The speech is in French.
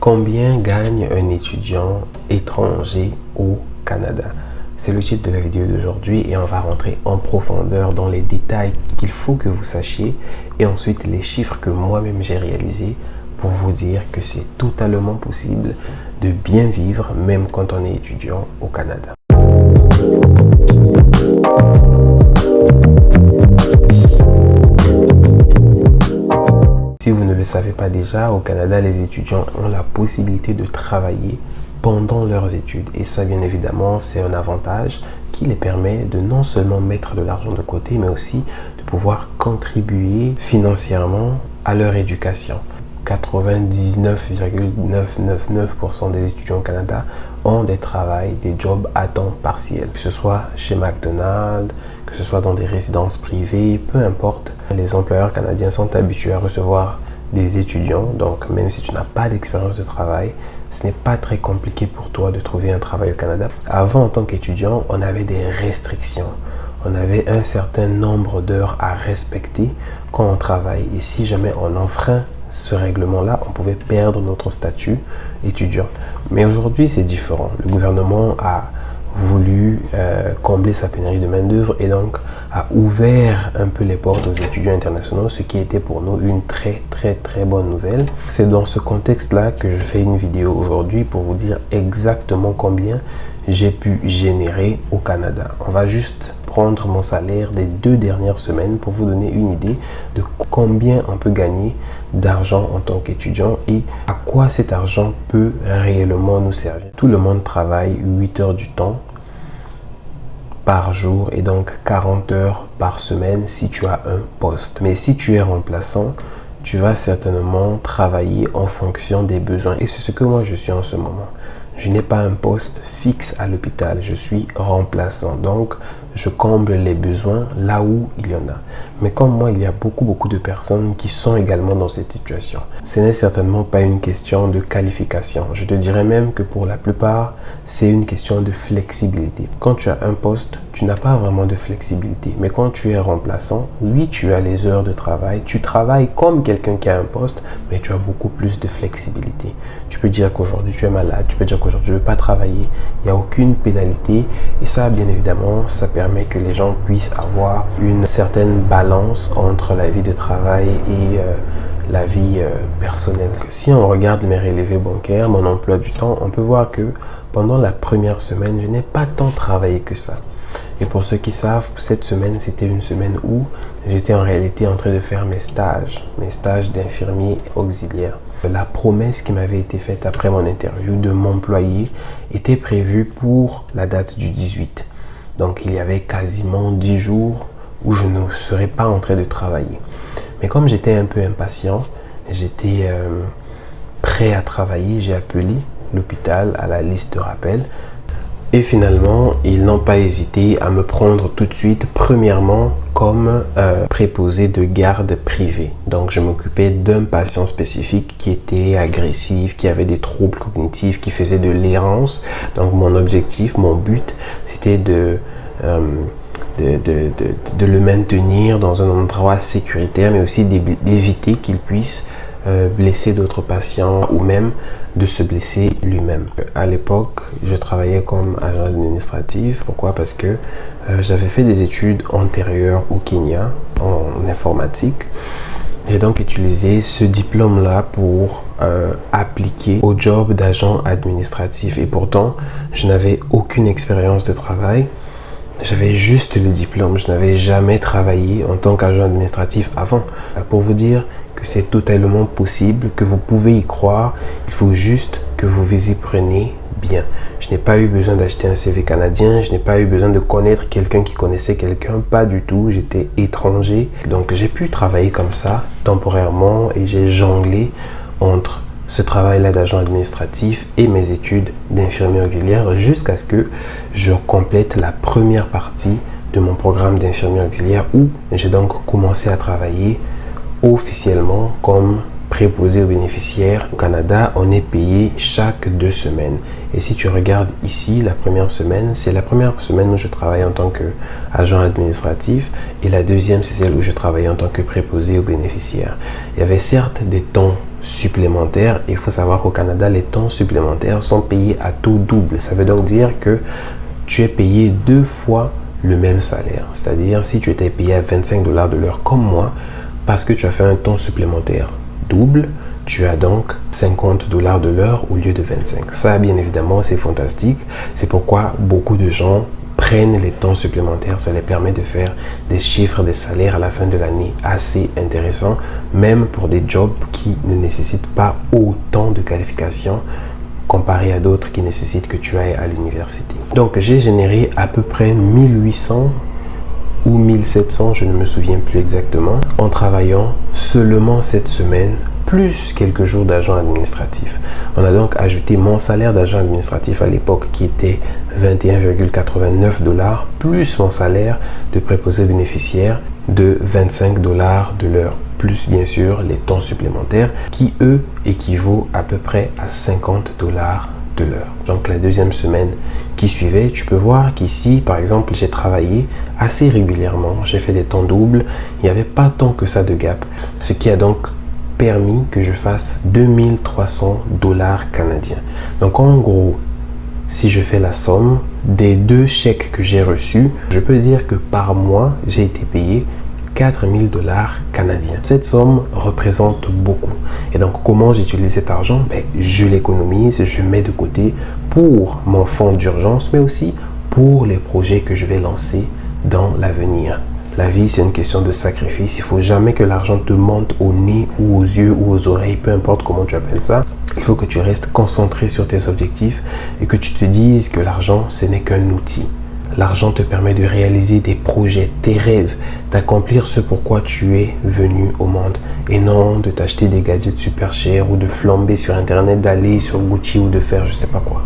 Combien gagne un étudiant étranger au Canada? C'est le titre de la vidéo d'aujourd'hui et on va rentrer en profondeur dans les détails qu'il faut que vous sachiez et ensuite les chiffres que moi-même j'ai réalisés pour vous dire que c'est totalement possible de bien vivre même quand on est étudiant au Canada. Si vous ne le savez pas déjà, au Canada, les étudiants ont la possibilité de travailler pendant leurs études. Et ça, bien évidemment, c'est un avantage qui les permet de non seulement mettre de l'argent de côté, mais aussi de pouvoir contribuer financièrement à leur éducation. 99,999% des étudiants au Canada ont des travails, des jobs à temps partiel. Que ce soit chez McDonald's, que ce soit dans des résidences privées, peu importe. Les employeurs canadiens sont habitués à recevoir des étudiants. Donc, même si tu n'as pas d'expérience de travail, ce n'est pas très compliqué pour toi de trouver un travail au Canada. Avant, en tant qu'étudiant, on avait des restrictions. On avait un certain nombre d'heures à respecter quand on travaille. Et si jamais on enfreint ce règlement-là, on pouvait perdre notre statut étudiant. Mais aujourd'hui, c'est différent. Le gouvernement a voulu combler sa pénurie de main-d'œuvre et donc a ouvert un peu les portes aux étudiants internationaux, ce qui était pour nous une très bonne nouvelle. C'est dans ce contexte-là que je fais une vidéo aujourd'hui pour vous dire exactement combien j'ai pu générer au Canada. On va juste prendre mon salaire des 2 dernières semaines pour vous donner une idée de combien on peut gagner d'argent en tant qu'étudiant et à quoi cet argent peut réellement nous servir. Tout le monde travaille 8 heures du temps par jour et donc 40 heures par semaine si tu as un poste. Mais si tu es remplaçant, tu vas certainement travailler en fonction des besoins. Et c'est ce que moi je suis en ce moment. Je n'ai pas un poste fixe à l'hôpital, je suis remplaçant. Donc, je comble les besoins là où il y en a. Mais comme moi, il y a beaucoup de personnes qui sont également dans cette situation. Ce n'est certainement pas une question de qualification. Je te dirais même que pour la plupart, c'est une question de flexibilité. Quand tu as un poste, tu n'as pas vraiment de flexibilité. Mais quand tu es remplaçant, oui, tu as les heures de travail. Tu travailles comme quelqu'un qui a un poste, mais tu as beaucoup plus de flexibilité. Tu peux dire qu'aujourd'hui, tu es malade. Tu peux dire qu'aujourd'hui, je ne veux pas travailler. Il n'y a aucune pénalité. Et ça, bien évidemment, ça permet que les gens puissent avoir une certaine balance entre la vie de travail et la vie personnelle. Parce que si on regarde mes relevés bancaires, mon emploi du temps, on peut voir que pendant la première semaine, je n'ai pas tant travaillé que ça. Et pour ceux qui savent, cette semaine, c'était une semaine où j'étais en réalité en train de faire mes stages d'infirmier auxiliaire. La promesse qui m'avait été faite après mon interview de m'employer était prévue pour la date du 18. Donc, il y avait quasiment 10 jours où je ne serais pas en train de travailler. Mais comme j'étais un peu impatient, j'étais prêt à travailler, j'ai appelé l'hôpital à la liste de rappel. Et finalement, ils n'ont pas hésité à me prendre tout de suite, premièrement, comme préposé de garde privée. Donc, je m'occupais d'un patient spécifique qui était agressif, qui avait des troubles cognitifs, qui faisait de l'errance. Donc, mon objectif, mon but, c'était de le maintenir dans un endroit sécuritaire, mais aussi d'éviter qu'il puisse blesser d'autres patients ou même de se blesser lui-même. À l'époque, je travaillais comme agent administratif. Pourquoi? Parce que j'avais fait des études antérieures au Kenya en informatique. J'ai donc utilisé ce diplôme-là pour appliquer au job d'agent administratif. Et pourtant, je n'avais aucune expérience de travail. J'avais juste le diplôme. Je n'avais jamais travaillé en tant qu'agent administratif avant. Pour vous dire que c'est totalement possible, que vous pouvez y croire, il faut juste que vous vous y preniez bien. Je n'ai pas eu besoin d'acheter un CV canadien, je n'ai pas eu besoin de connaître quelqu'un qui connaissait quelqu'un, pas du tout, j'étais étranger. Donc j'ai pu travailler comme ça temporairement et j'ai jonglé entre ce travail-là d'agent administratif et mes études d'infirmier auxiliaire jusqu'à ce que je complète la première partie de mon programme d'infirmier auxiliaire où j'ai donc commencé à travailler officiellement comme préposé aux bénéficiaires. Au Canada, on est payé chaque 2 semaines. Et si tu regardes ici, la première semaine, c'est la première semaine où je travaille en tant qu'agent administratif et la deuxième, c'est celle où je travaillais en tant que préposé aux bénéficiaires. Il y avait certes des temps supplémentaires. Il faut savoir qu'au Canada, les temps supplémentaires sont payés à taux double. Ça veut donc dire que tu es payé 2 fois le même salaire. C'est-à-dire, si tu étais payé à 25 $ de l'heure comme moi, parce que tu as fait un temps supplémentaire double, tu as donc 50 $ de l'heure au lieu de 25. Ça, bien évidemment, c'est fantastique. C'est pourquoi beaucoup de gens prennent les temps supplémentaires. Ça les permet de faire des chiffres, des salaires à la fin de l'année assez intéressants, même pour des jobs qui ne nécessitent pas autant de qualifications comparé à d'autres qui nécessitent que tu ailles à l'université. Donc, j'ai généré à peu près 1800 ou 1700, je ne me souviens plus exactement, en travaillant seulement cette semaine, plus quelques jours d'agent administratif. On a donc ajouté mon salaire d'agent administratif à l'époque qui était 21,89 $, plus mon salaire de préposé bénéficiaire de 25 $ de l'heure, plus bien sûr les temps supplémentaires qui eux équivaut à peu près à 50 $ de l'heure. Donc la deuxième semaine qui suivait, tu peux voir qu'ici par exemple j'ai travaillé assez régulièrement, j'ai fait des temps doubles, il n'y avait pas tant que ça de gap, ce qui a donc permis que je fasse 2300 $ canadiens. Donc en gros, si je fais la somme des 2 chèques que j'ai reçus, je peux dire que par mois j'ai été payé 4000 $ canadiens. Cette somme représente beaucoup. Et donc, comment j'utilise cet argent? Je l'économise, je mets de côté pour mon fonds d'urgence, mais aussi pour les projets que je vais lancer dans l'avenir. La vie, c'est une question de sacrifice. Il ne faut jamais que l'argent te monte au nez ou aux yeux ou aux oreilles, peu importe comment tu appelles ça. Il faut que tu restes concentré sur tes objectifs et que tu te dises que l'argent, ce n'est qu'un outil. L'argent te permet de réaliser des projets, tes rêves, d'accomplir ce pourquoi tu es venu au monde et non de t'acheter des gadgets super chers ou de flamber sur internet, d'aller sur Gucci ou de faire je sais pas quoi.